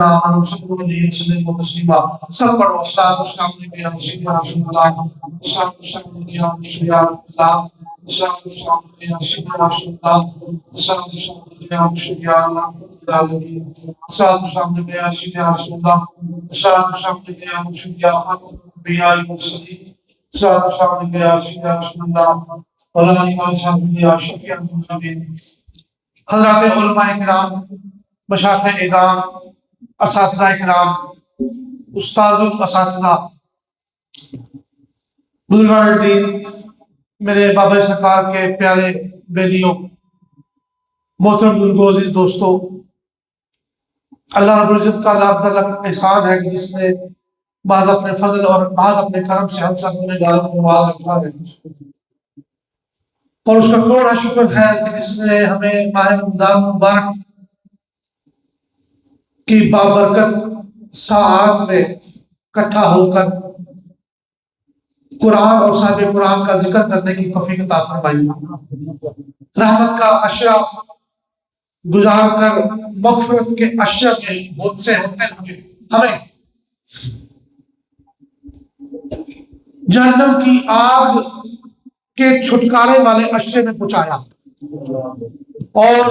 سب پڑھو السلام السلام علیکم یا سیدنا رسول اللہ السلام السلام علیکم یا رسول اللہ السلام السلام علیکم یا سیدنا رسول اللہ السلام السلام علیکم یا رسول اللہ السلام السلام علیکم یا سیدنا رسول اللہ السلام السلام علیکم یا رسول اللہ السلام السلام علیکم یا سیدنا رسول اللہ وعلیکم یا شفیع المذنبین۔ حضرات علماء کرام، مشائخ اعظام، اساتذہ کرام، استاذ الاساتذہ، بزرگان دین، میرے بابا سرکار کے پیارے بیلیوں، محترم بزرگوں، عزیز دوستوں، اللہ رب العزت کا لاکھ احسان ہے کہ جس نے بعض اپنے فضل اور بعض اپنے کرم سے ہم سب نے گالوں کو نواز رکھا ہے، اور اس کا کروڑا شکر ہے کہ جس نے ہمیں ماہ رمضان مبارک کی بابرکت ساعات میں اکٹھا ہو کر قرآن اور صاحب قرآن کا ذکر کرنے کی توفیق عطا فرمائی، رحمت کا عشرہ گزار کر مغفرت کے عشرہ میں مجھ سے ہوتے ہوئے ہمیں جہنم کی آگ کے چھٹکارے والے عشرے میں پہنچایا، اور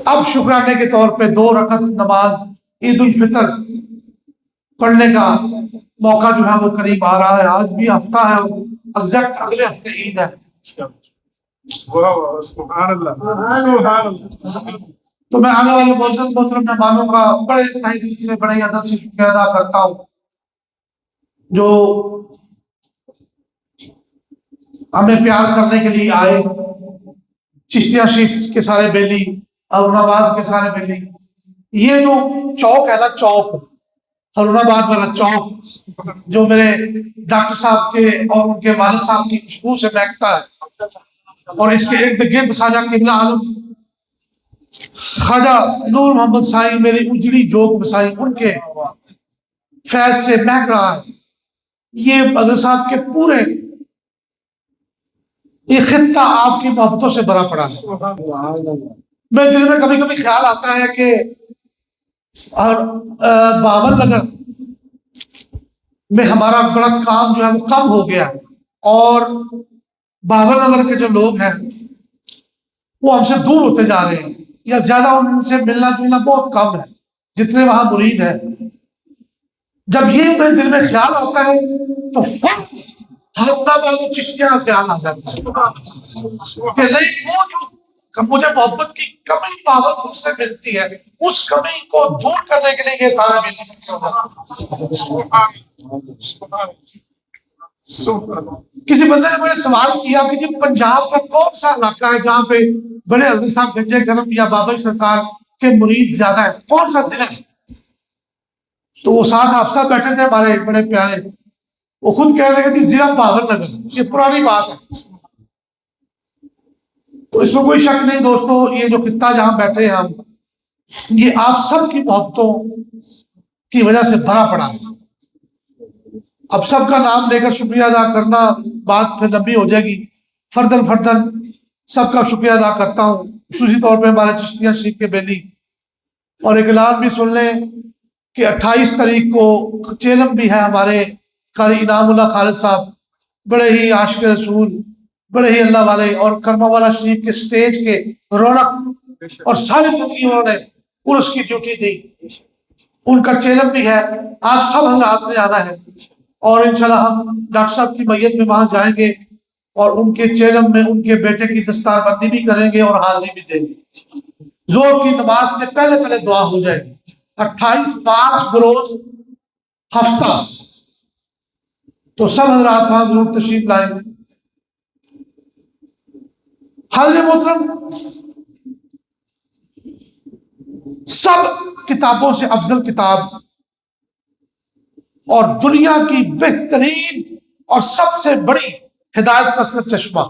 اب شکرانے کے طور پہ 2 رکعت نماز عید الفطر پڑھنے کا موقع جو ہے وہ قریب آ رہا ہے۔ آج بھی ہفتہ ہے اور ایگزیکٹ اگلے ہفتے عید ہے۔ تو میں آنے والے معزز محترم مہمانوں کا بڑے تہہ دل سے، بڑے ادب سے شکریہ ادا کرتا ہوں جو ہمیں پیار کرنے کے لیے آئے۔ چشتیہ شریف کے سارے بیلی، ہارون آباد کے سارے بیلی، یہ جو چوک ہے نا، چوک ہارون آباد والا چوک جو میرے ڈاکٹر صاحب کے اور ان کے والد صاحب کی خوشبو سے مہکتا ہے، اور اس کے ارد گرد خواجہ قبلہ عالم خواجہ نور محمد سائی، میری اجڑی جوک مسائی، ان کے فیض سے مہک رہا ہے۔ یہ حضرت صاحب کے پورے یہ خطہ آپ کی محبتوں سے بھرا پڑا ہے۔ میرے دل میں کبھی کبھی خیال آتا ہے کہ باول نگر میں ہمارا بڑا کام جو ہے وہ کم ہو گیا، اور باول نگر کے جو لوگ ہیں وہ ہم سے دور ہوتے جا رہے ہیں، یا زیادہ ان سے ملنا جلنا بہت کم ہے جتنے وہاں مرید ہیں۔ جب یہ میرے دل میں خیال آتا ہے تو فوراً ہارون آباد چشتیہ کا خیال آ جاتا ہے کہ نہیں، وہ جو مجھے محبت کی کمی باول سے ملتی ہے، اس کمی کو دور کرنے کے لیے یہ سارا کسی بندے نے مجھے سوال کیا کہ جی پنجاب کا کون سا علاقہ ہے جہاں پہ بڑے حضرت صاحب گنجے گرم یا بابا سرکار کے مرید زیادہ ہے، کون سا ضلع ہے؟ تو وہ ساتھ حافظ بیٹھے تھے ہمارے بڑے پیارے، وہ خود کہہ رہے کہ ضلع باول نگر، یہ پرانی بات ہے۔ تو اس میں کوئی شک نہیں دوستو، یہ جو خطہ جہاں بیٹھے ہیں ہم، یہ آپ سب کی محبتوں کی وجہ سے بھرا پڑا ہے۔ اب سب کا نام لے کر شکریہ ادا کرنا بات پھر لمبی ہو جائے گی، فردن فردن سب کا شکریہ ادا کرتا ہوں، خصوصی طور پہ ہمارے چشتیہ شریف کے بیلی۔ اور ایک اعلان بھی سن لیں کہ 28 تاریخ کو چیلم بھی ہے ہمارے قاری انعام اللہ خالد صاحب، بڑے ہی عاشق رسول، بڑے ہی اللہ والے، اور کرما والا شریف کے سٹیج کے رونق، اور ساری زندگی انہوں نے پورس کی ڈیوٹی دی۔ ان کا چیلم بھی ہے، آپ سب حضرات نے آنا ہے، اور انشاءاللہ ہم ڈاکٹر صاحب کی میت میں وہاں جائیں گے، اور ان کے چیلم میں ان کے بیٹے کی دستار بندی بھی کریں گے اور حاضری بھی دیں گے۔ زور کی نماز سے پہلے دعا ہو جائے گی۔ 28/5 بروز ہفتہ، تو سب حضرات وہاں ضرور تشریف لائیں۔ حاضر محترم، سب کتابوں سے افضل کتاب اور دنیا کی بہترین اور سب سے بڑی ہدایت کا سر چشمہ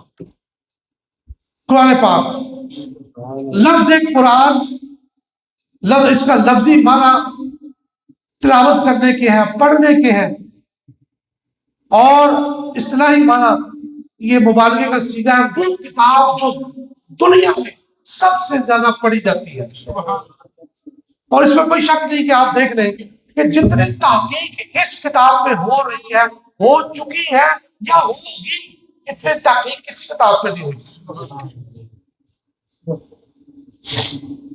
قرآن پاک۔ لفظ قرآن، لفظ اس کا لفظی معنی تلاوت کرنے کے ہیں، پڑھنے کے ہیں، اور اصطلاحی معنی یہ مبالغے کا سیدھا ہے، وہ کتاب جو دنیا میں سب سے زیادہ پڑھی جاتی ہے۔ اور اس میں کوئی شک نہیں کہ آپ دیکھ لیں کہ جتنی تحقیق اس کتاب میں ہو رہی ہے، ہو چکی ہے یا ہوگی، اتنی تحقیق کسی کتاب پہ نہیں ہوئی۔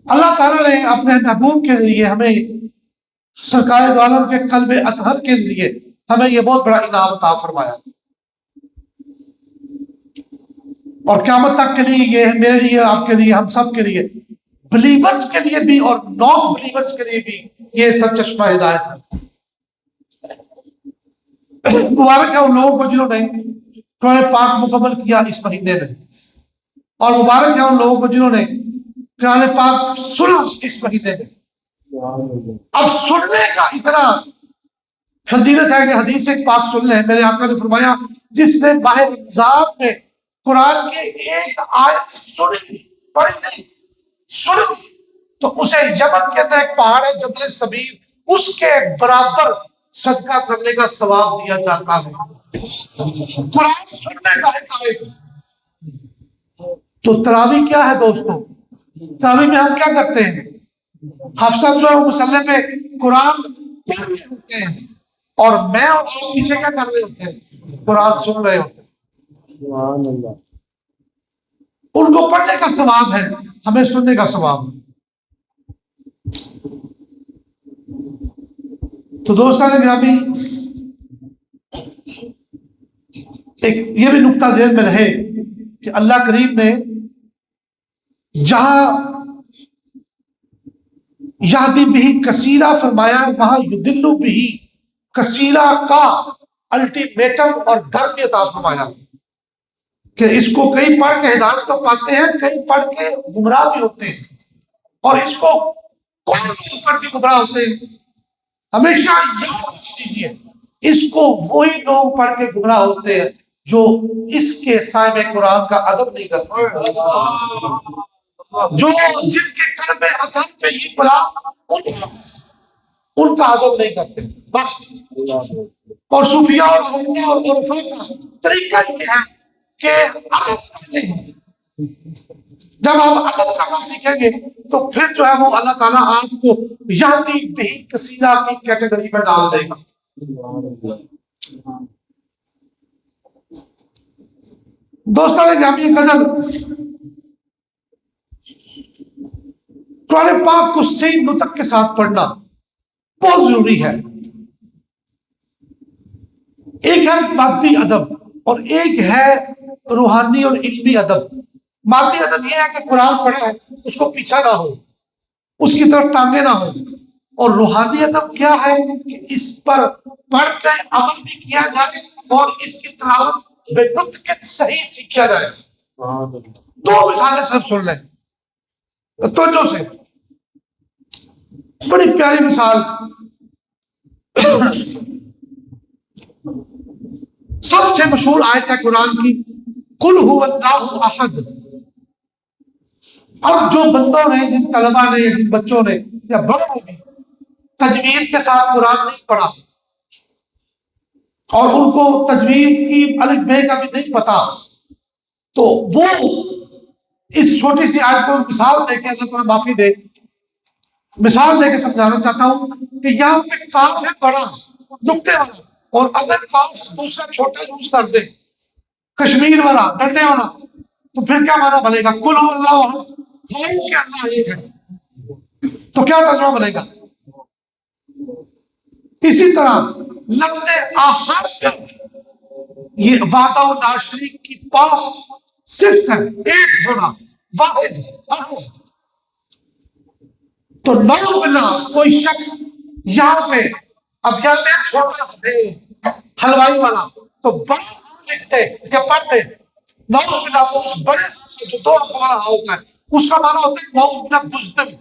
اللہ تعالیٰ نے اپنے محبوب کے ذریعے ہمیں، سرکار دو عالم کے قلب اطہر کے ذریعے ہمیں یہ بہت بڑا انعام عطا فرمایا، اور قیامت تک کے لیے یہ میرے لیے، آپ کے لیے، ہم سب کے لیے، بلیورز کے لیے بھی اور نان بلیورز کے لیے بھی یہ سرچشمہ ہدایت ہے۔ مبارک ہے ان لوگوں کو جنہوں نے قرآن پاک مکمل کیا اس مہینے میں، اور مبارک ہے ان لوگوں کو جنہوں نے قرآن پاک سنا اس مہینے میں۔ اب سننے کا اتنا فضیلت ہے کہ حدیث ایک پاک سن لیں، میرے آقا نے فرمایا جس نے ماہ رمضان میں قرآن کی ایک آیت سنی، پڑھی نہیں، سنی، تو اسے یمن کے اندر ایک پہاڑ ہے جبل سبیر، اس کے برابر صدقہ کرنے کا ثواب دیا جاتا ہے، قرآن سننے کا ایک آیت۔ تو تراویح کیا ہے دوستو؟ تراویح میں ہم کیا کرتے ہیں؟ حفصہ جو مصلی پہ قرآن پڑھ رہے ہوتے ہیں، اور میں اور آپ پیچھے کیا کر رہے ہوتے ہیں؟ قرآن سن رہے ہوتے ہیں۔ ان کو پڑھنے کا ثواب ہے، ہمیں سننے کا ثواب ہے۔ تو دوستان گرامی، ایک یہ بھی نقطہ ذہن میں رہے کہ اللہ کریم نے جہاں یہدی بہ کثیرہ فرمایا، وہاں یدل بہ کثیرہ کا الٹیمیٹم اور ڈر بھی عطا فرمایا کہ اس کو کئی پڑھ کے ہدایت تو پاتے ہیں، کئی پڑھ کے گمراہ بھی ہوتے ہیں۔ اور اس کو کون لوگ پڑھ کے گمراہ ہوتے ہیں؟ ہمیشہ یاد دیجیے، اس کو وہی لوگ پڑھ کے گمراہ ہوتے ہیں جو اس کے سائے میں قرآن کا ادب نہیں کرتے، جو جن کے قلب اطہر پہ یہ قرآن ان کا ادب نہیں کرتے بس۔ اور صوفیاء اور علماء اور عرفاء کا طریقہ یہ ہے کہ ادب کرنے ہیں۔ جب آپ ادب کرنا سیکھیں گے تو پھر جو ہے وہ اللہ تعالیٰ آپ کو یہدی بہ کثیرہ کی کیٹیگری میں ڈال دے گا۔ دوستان گرامی قدر، قرآن پاک کو صحیح نطق کے ساتھ پڑھنا بہت ضروری ہے۔ ایک ہے مادی ادب اور ایک ہے روحانی اور علمی ادب۔ مادی ادب یہ ہے کہ قرآن پڑھا ہے اس کو پیچھا نہ ہو، اس کی طرف ٹانگے نہ ہو، اور روحانی ادب کیا ہے کہ اس پر پڑھ کے عمل بھی کیا جائے اور اس کی تلاوت بے نطق صحیح سیکھا جائے۔ دو مثالیں صرف سن لیں توجہ سے، بڑی پیاری مثال۔ سب سے مشہور آیت ہے قرآن کی، قل هو اللہ احد۔ اب جو بندوں نے، جن طلبہ نے یا جن بچوں نے یا بڑوں نے بھی تجوید کے ساتھ قرآن نہیں پڑھا اور ان کو تجوید کی الف بے کا بھی نہیں پتا، تو وہ اس چھوٹی سی آیت کو مثال دے کے، اللہ تعالیٰ معافی دے، مثال دے کے سمجھانا چاہتا ہوں کہ یہاں پہ کاف ہے بڑا نقطے والا، اور اگر کاف دوسرا چھوٹا یوز کر دے کشمیر والا ڈنڈے والا تو پھر کیا معنی بنے گا؟ کل ہو اللہ احد، کہ اللہ ایک ہے، تو کیا ترجمہ بنے گا؟ اسی طرح لفظ احد یہ وحدہ و لا شریک کی پاک صفت ہے، ایک ہونا، واحد، احد۔ تو نعوذ باللہ کوئی شخص یہاں پہ، اب یہاں پہ چھوٹا ہے حلوائی والا تو بڑا لکھتے یا پڑھتے نعوذ باللہ، تو اس بڑے جو دو آنکھوں والا ہوتا ہے اس کا معنی ہوتا ہے نعوذ باللہ بزدل۔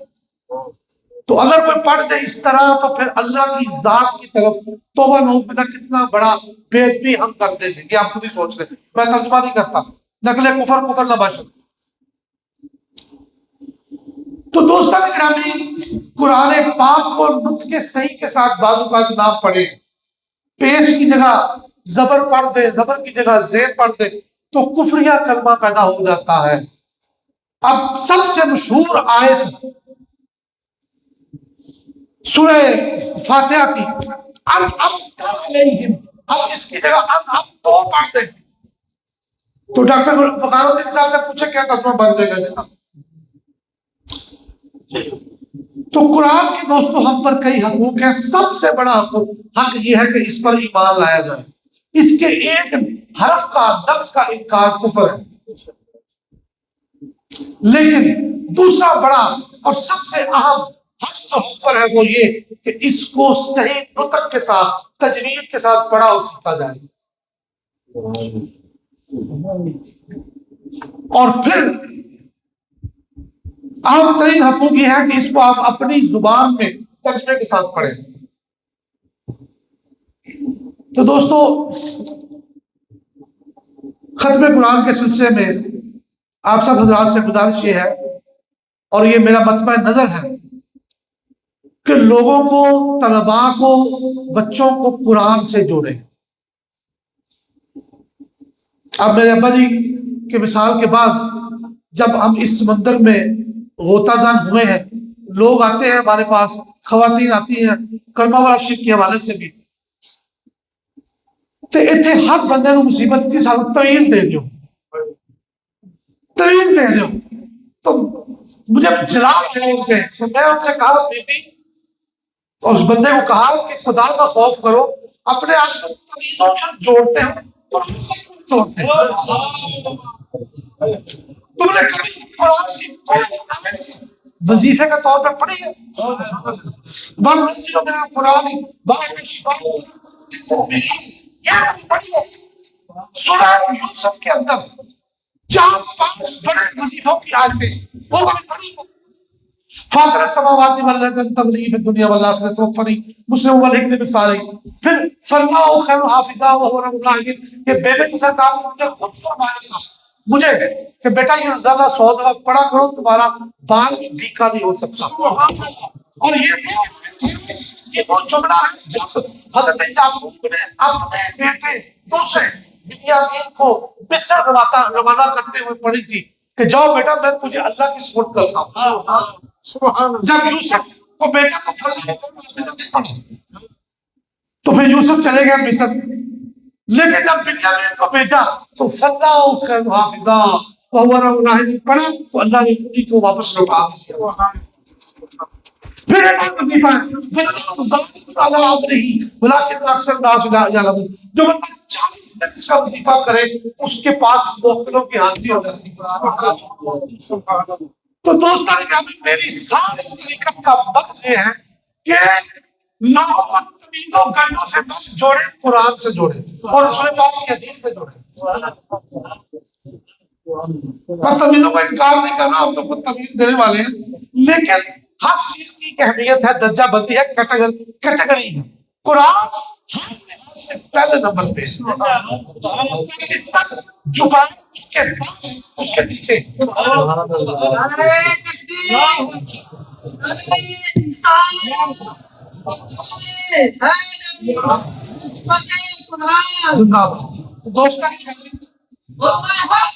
تو اگر کوئی پڑھ دے اس طرح تو پھر اللہ کی ذات کی طرف توبہ نعوذ باللہ کتنا بڑا بے ادبی ہم کر دیں گے، یہ آپ خود ہی سوچ لیں، میں ترجمہ نہیں کرتا، نقل کفر کفر نہ باشد۔ تو دوستان گرامی، قرآن پاک کو نطق صحیح کے ساتھ بعض اوقات نہ پڑھے، پیش کی جگہ زبر پڑھ دے، زبر کی جگہ زیر پڑھ دے تو کفریہ کلمہ پیدا ہو جاتا ہے۔ اب سب سے مشہور آیت سورہ فاتحہ کی اب اس کی جگہ اب تو پڑھ دیں تو ڈاکٹر فخار الدین صاحب سے پوچھے کیا ترجمہ بن جائے گا اس کا؟ تو قرآن کے دوستو ہم پر کئی حقوق ہیں. سب سے بڑا حق یہ ہے کہ اس پر ایمان لایا جائے. اس کے ایک حرف کا لفظ کا انکار کفر ہے. لیکن دوسرا بڑا اور سب سے اہم حق جو ہم پر ہے وہ یہ کہ اس کو صحیح نطق کے ساتھ تجوید کے ساتھ پڑھا اور سیکھا جائے. اور پھر عام ترین حقوق یہ ہے کہ اس کو آپ اپنی زبان میں ترجمے کے ساتھ پڑھیں. تو دوستو ختم قرآن کے سلسلے میں آپ سب حضرات سے گزارش یہ ہے اور یہ میرا مطمع نظر ہے کہ لوگوں کو، طلباء کو، بچوں کو قرآن سے جوڑیں. اب میرے ابا جی کے وصال کے بعد جب ہم اس سمندر میں غوطہ زن ہوئے ہیں، لوگ آتے ہیں ہمارے پاس، خواتین آتی ہیں کلمہ والا شریف کے حوالے سے بھی، تو اتنے ہر بندے کو مصیبت تھی سانو تعویذ دے دیو، تعویذ دے دیو. تو مجھے جلال ہے ان کے، تو میں ان سے کہا بی بی، اور اس بندے کو کہا کہ خدا کا خوف کرو، اپنے آپ کو تعویذوں سے جوڑتے ہو، قرآن سے کیوں جوڑتے ہیں؟ تم نے کبھی قرآن کی کوئی آیت وظیفے کے طور پر پڑھی ہے؟ وَالْمَسْجِدُ مِنَ الْقُرْآنِ بَعْدَ شِفَاءٍ لِلْمُؤْمِنِينَ، یہ کبھی پڑھی ہے؟ سورہ یوسف کے اندر 4-5 بڑے وظیفوں کی آیتیں وہ کبھی پڑھی ہے؟ فاطر السماوات والارض انت ولی فی الدنیا والآخرۃ توفنی مسلم والحقنی بالصالحین. پھر فاللہ خیر حافظا وہو ارحم الراحمین. یہ بے بی سرکار نے مجھے خود فرمایا تھا مجھے کہ بیٹا یہ روزانہ 100 دفعہ پڑھا کرو، تمہارا بال بھی بھیکا نہیں ہو سکتا. اور یہ وہ جملہ ہے جب حضرت یعقوب نے اپنے بیٹے دوسرے بنیامین کو مصر روانہ کرتے ہوئے پڑھی تھی کہ جاؤ بیٹا میں تجھے اللہ کی سپرد کرتا ہوں. جب یوسف کو بیٹا تو فرمایا مصر نہیں پڑھا تو پھر یوسف چلے گئے مصر، لیکن جب بنیامین کو بھیجا تو فَاللَّهُ خَيْرُ حَافِظًا وَهُوَ أَرْحَمُ الرَّاحِمِينَ پڑھا تو اللہ نے خود ہی کو واپس لوٹا دیا. پھر ایک اور وظیفہ ہے جو بندہ 40 دن اس کا وظیفہ کرے اس کے پاس موکلوں کی حاضری ہو جاتی ہے. تو دوستان گرامی میری ساری طریقت کا مقصد یہ ہے کہ لوگوں کو تمیز و گنڈوں سے مت جوڑے، قرآن سے جوڑے اور رسول پاک کی حدیث سے جوڑے. میں تمیزوں کا انکار نہیں کر رہا، ہم تو خود تمیز دینے والے ہیں، لیکن ہر چیز کی اہمیت ہے، درجہ بندی ہے، کیٹیگری ہے. قرآن ہر لحاظ سے پہلے نمبر پہ ہے، سب زبان اس کے بعد اس کے پیچھے. زندہ باد. دوستان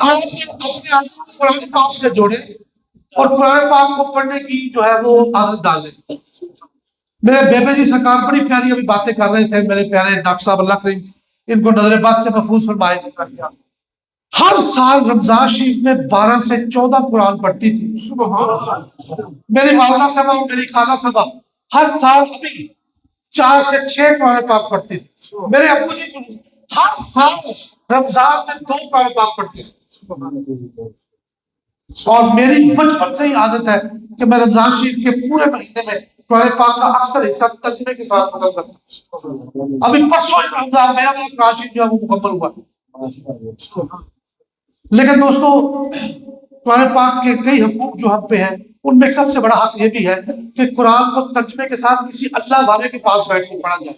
آپ اپنے آپ کو قرآن پاک سے جوڑیں اور قرآن پاک کو پڑھنے کی جو ہے وہ عادت ڈالیں. میرے بیبے جی سرکار بڑی پیاری ابھی باتیں کر رہے تھے، میرے پیارے ڈاکٹر صاحب اللہ کریم ان کو نظر بات سے محفوظ فرمائے. ہر سال رمضان شریف میں 12 سے 14 قرآن پڑھتی تھی میری والدہ صاحبہ اور میری خالہ صاحبہ. ہر سال ابھی 4 سے 6 قرآن پاک پڑھتی تھی. میرے ابو جی ہر سال رمضان میں 2 قرآن پاک پڑھتے تھے. اور میری بچپن سے ہی عادت ہے کہ میں رمضان شریف کے پورے مہینے میں قرآن پاک کا اکثر حصہ ترجمے کے ساتھ ختم کرتا ہوں. ابھی پرسوں رمضان میرا قرآن شریف جو ہے وہ مکمل ہوا. لیکن دوستو قرآن پاک کے کئی حقوق جو ہم پہ ہیں ان میں سب سے بڑا حق یہ بھی ہے کہ قرآن کو ترجمے کے ساتھ کسی اللہ والے کے پاس بیٹھ کے پڑھا جائے.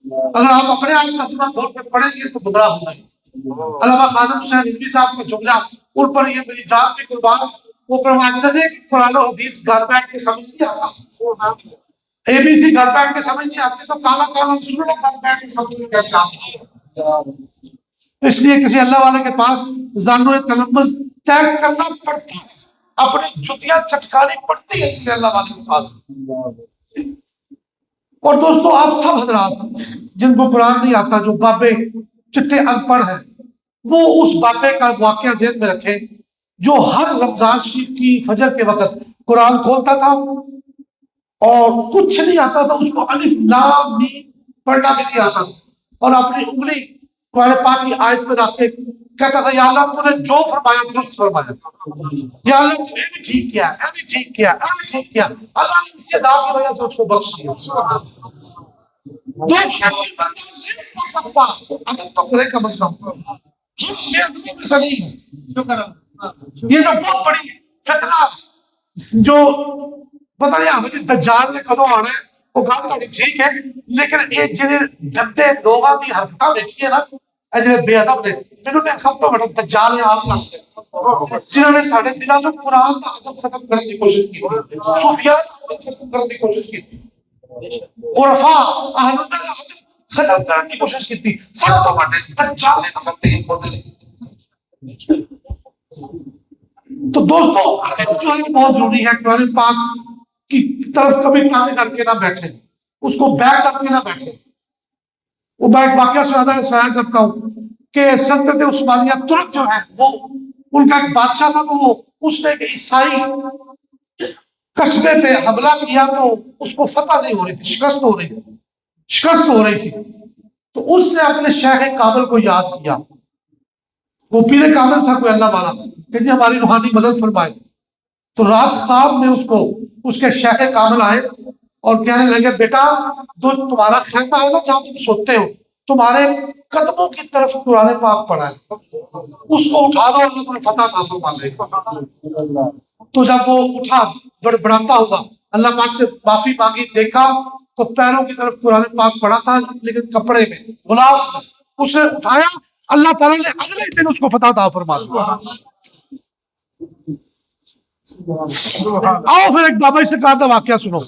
اگر آپ اپنے آپ ترجمہ کھول کے پڑھیں گے تو گمراہ ہو جائیں. علامہ خادم حسین رضوی صاحب کا جملہ ان پر یہ میری جان بھی قربان، وہ فرماتے تھے کہ قرآن و حدیث گھر بیٹھ کے سمجھ نہیں آتا، اے بی سی گھر بیٹھ کے سمجھ نہیں آتی تو کالا کالا سنو گھر بیٹھ کے سمجھ نہیں کیسے آتا. اس لیے کسی اللہ والے کے پاس زانو تلمذ طے کرنا پڑتا ہے، اپنی جتیاں چٹکانی پڑتی ہے کسی اللہ والے کے پاس. اور دوستو آپ سب حضرات جن کو قرآن نہیں آتا، جو بابے چٹے ان پڑھ ہیں، وہ اس بابے کا واقعہ ذہن میں رکھیں جو ہر رمضان شریف کی فجر کے وقت قرآن کھولتا تھا اور کچھ نہیں آتا تھا، اس کو الف لام میم پڑھنا بھی نہیں آتا تھا، اور اپنی انگلی قرآن پاک کی آیت میں رکھ کے کہتا تھا یا اللہ تو نے جو فرمایا درست فرمایا، یا اللہ تو نے بھی ٹھیک کیا، اے بھی ٹھیک کیا، اے بھی ٹھیک کیا، اللہ نے اسی ادا کی وجہ سے اس کو بخش دیا۔ دوستوں کوئی بندہ نہیں پڑھ سکتا تو ادب تو کرے کم از کم، یہ ادب میں سے نہیں ہے۔ یہ جو بہت بڑی فتنہ جو پتہ نہیں آگے دجال نے کدو آنا ہے، وہ گل تو ٹھیک ہے، لیکن یہ جڑے گندے لوگوں کی حرکتیں دیکھی ہے نا، اے جڑے بے ادب نے، مینوں تے سب تو بڑا دجال آپ لگتے ہیں جنہوں نے سارے دلوں چوں قرآن کا ادب ختم کرنے کی کوشش کی، صوفیاء کا ادب ختم کرنے کی کوشش کی، عرفاء اہل اللہ کا ادب ختم کرنے کی کوشش کی تھی، سب تو بڑے دجال نے نفرت ہی کھوتے ہیں۔ تو دوستو ادب جو ہے بہت ضروری ہے، قرآن پاک کی طرف کبھی ٹانگیں کر کے نہ بیٹھے، اس کو بیک کر کے نہ بیٹھے۔ وہ میں ایک واقعہ سنا کرتا ہوں کہ سلطنت عثمانیہ ترک جو ہے، وہ ان کا ایک بادشاہ تھا، تو وہ اس نے ایک عیسائی قصبے پہ حملہ کیا تو اس کو فتح نہیں ہو رہی تھی، شکست ہو رہی تھی، تو اس نے اپنے شیخ کامل کو یاد کیا، وہ پیر کامل تھا کوئی اللہ والا، کہ جی ہماری روحانی مدد فرمائے۔ تو رات خواب میں اس کو اس کے شیخ کامل آئے اور کہنے لگے بیٹا جو تمہارا خیمہ ہے نا جہاں تم سوتے ہو، تمہارے قدموں کی طرف قرآن پاک پڑھا ہے، اس کو اٹھا دو، اللہ تمہیں فتح عطا فرما دے گا۔ تو جب وہ اٹھا بڑبڑاتا ہوا، اللہ پاک سے معافی مانگی، دیکھا تو پیروں کی طرف قرآن پاک پڑھا تھا، لیکن کپڑے میں غلاف میں، اسے اٹھایا، اللہ تعالیٰ نے اگلے دن اس کو فتح عطا فرما دیا۔ آؤ پھر ایک بابا سرکار کا واقعہ سنو۔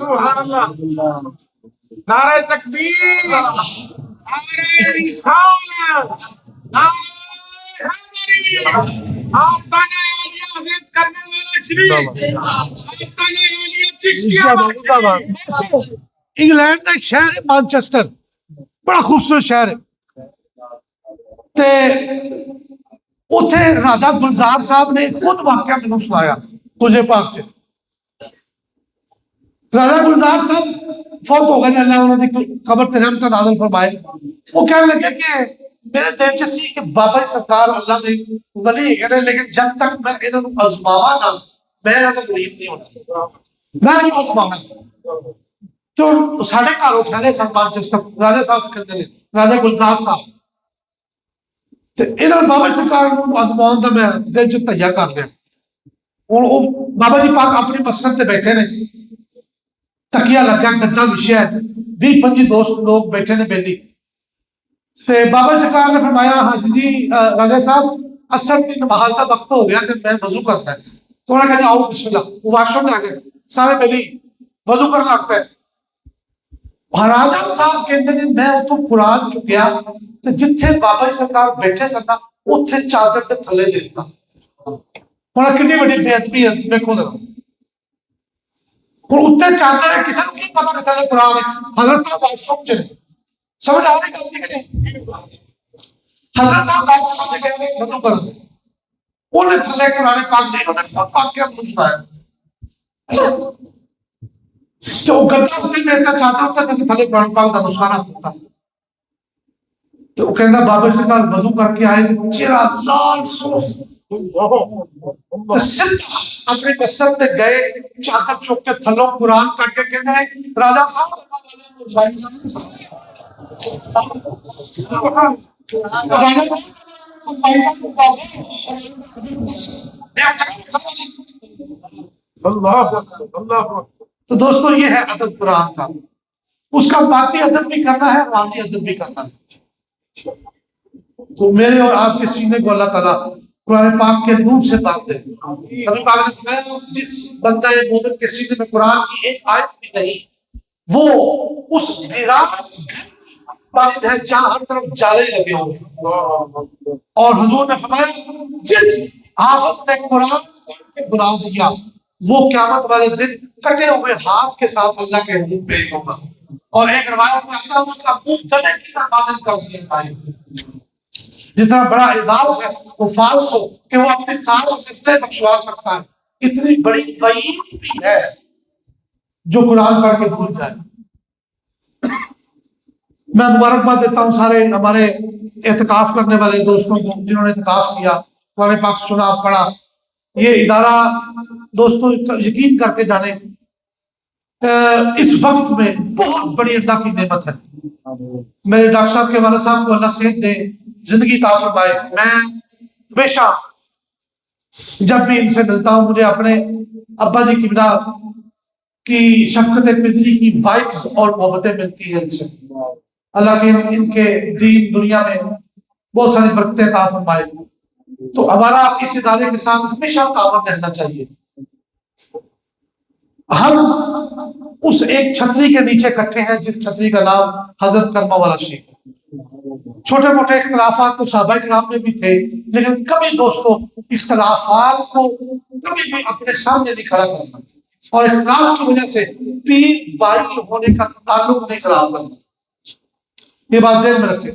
نعرہ تکبیر، نعرہ رسالت، نعرہ حیدری، آستانہ عالیہ حضرت کرنے والا شریف، آستانہ عالیہ چشتیہ شریف۔ انگلینڈ کا ایک شہر ہے مانچسٹر، بڑا خوبصورت شہر ہے، تے اتھے راجہ گلزار صاحب نے خود واقعہ میں سنایا تجھے پاک سے۔ راجہ گلزار صاحب فوت ہو گئے، اللہ انہوں نے قبر تے رحمت نازل فرمائے۔ وہ کہنے لگے کہ میرے دل چ سی کہ بابا سرکار اللہ نے ولی ہے، لیکن جب تک میں انہوں نے ازماوا نہ میں انہوں نے مرید نہیں ہونا، میں نہیں ازمانا۔ تو ساڑھے گھر اٹھانے سن مانچسٹر، راجہ صاحب کہتے ہیں راجہ گلزار صاحب، تو انہوں نے بابا سرکار کو ازمان دا میں دل چ تہیا کر لیا۔ اور بابا جی پاک اپنی مسجد تے بیٹھے نے، تکیہ لگا، گدا وچھیا ہے، 20-25 دوست لوگ بیٹھے نے بیلی، تے بابا سرکار نے فرمایا ہاں جی راجہ صاحب اثر کی نماز کا وقت ہو گیا کہ میں وضو کرتا ہے۔ تو انہوں نے کہا آؤ بسم اللہ، وہ واش روم میں آ گئے، سارے بیلی وضو کرنا لگ پے۔ راجہ صاحب کہتے ہیں میں اتو قرآن چکیا تو جتھے بابا سرکار بیٹھے سکتا اتھے چادر تے تھلے دے دیتا۔ ہونا کتنی بڑی بے ادبی ہے، دیکھو ذرا، اور اتنے چادر ہے، کسی کو نہیں پتا کہ تھلے قرآن ہے۔ حضرت صاحب واش روم چلے، سمجھ آ رہی غلطی کہ نہیں؟ حضرت صاحب واش روم چلے گئے وضو کر دے، انہوں نے تھلے قرآن پاک نہیں، انہوں نے خود واقعہ سنایا۔ جو گدا ہوتے دیکھنا چاہتا ہوتا تھا کہ تھلے قرآن پاک کا نسخہ نہ ہوتا، تو وہ کہنا بابا سرکار وضو کر کے آئے، چہرہ لال سرخ، تو سیدھا اپنے مسجد میں گئے، چادر چوک کے تھلوں قرآن کٹ کے کہتے ہیں راجہ صاحب تو دوستو یہ ہے ادب قرآن کا، اس کا باقی ادب بھی کرنا ہے، روحانی ادب بھی کرنا ہے۔ تو میرے اور آپ کے سینے کو اللہ تعالیٰ قرآن پاک کے نور سے پاک دے۔ نبی پاک نے فرمایا جس بندہ مومن کے سینے میں قرآن کی ایک آیت بھی نہیں، وہ اس ویران مانند ہے جہاں ہر طرف جالے لگے ہوئے۔ اور حضور نے فرمایا جس حافظ نے قرآن پڑھ کے بلا دیا، وہ قیامت والے دن کٹے ہوئے ہاتھ کے ساتھ اللہ کے حضور پیش ہوگا۔ اور ایک روایت میں آتا ہے اس کا منہ گدے کی طرح باطن کر دیا بھائی. جتنا بڑا اعزاز ہے وہ فارس کو کہ وہ اپنی ساری نسلیں بخشوا سکتا ہے، اتنی بڑی وعید بھی ہے جو قرآن پڑھ کے بھول جائے. میں مبارکباد دیتا ہوں سارے ہمارے اعتکاف کرنے والے دوستوں کو جنہوں نے اعتکاف کیا، قرآن پاک سنا پڑھا. یہ ادارہ دوستوں یقین کر کے جانے اس وقت میں بہت بڑی اللہ کی نعمت ہے. میرے ڈاکٹر صاحب کے والد صاحب کو اللہ صحت دے، زندگی عطا فرمائے. میں ہمیشہ جب بھی ان سے ملتا ہوں مجھے اپنے ابا جی قبلہ کی شفقت قدری کی وائبس اور محبتیں ملتی ہیں ان سے. اللہ کے ان کے دین دنیا میں بہت ساری برکتیں عطا فرمائے. تو ہمارا اس ادارے کے ساتھ ہمیشہ تعاون رہنا چاہیے. ہم اس ایک چھتری کے نیچے اکٹھے ہیں جس چھتری کا نام حضرت کرما والا شیخ ہے. چھوٹے موٹے اختلافات تو صحابہ کرام میں بھی تھے، لیکن کبھی دوستوں اختلافات کو کبھی بھی اپنے سامنے نہیں کھڑا کرنا، اور اختلاف کی وجہ سے پیر بھائی ہونے کا تعلق نہیں خراب کرنا. یہ بات ذہن میں رکھیں.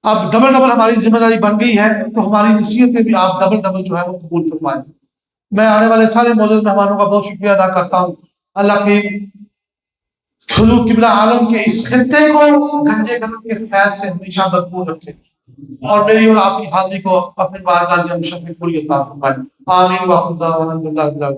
اب ڈبل ہماری ذمہ داری بن گئی ہے تو ہماری نصیحتیں بھی آپ ڈبل جو ہے وہ قبول فرمائیں. میں آنے والے سارے موجود مہمانوں کا بہت شکریہ ادا کرتا ہوں. اللہ کے حضور قبلہ عالم کے اس خطے کو گنجے گرم کے فیض سے ہمیشہ مقبول رکھے، اور میری اور آپ کی حاضری کو اپنے بارگاہ میں ہمیشہ پوری عطا فرمائے. آمین.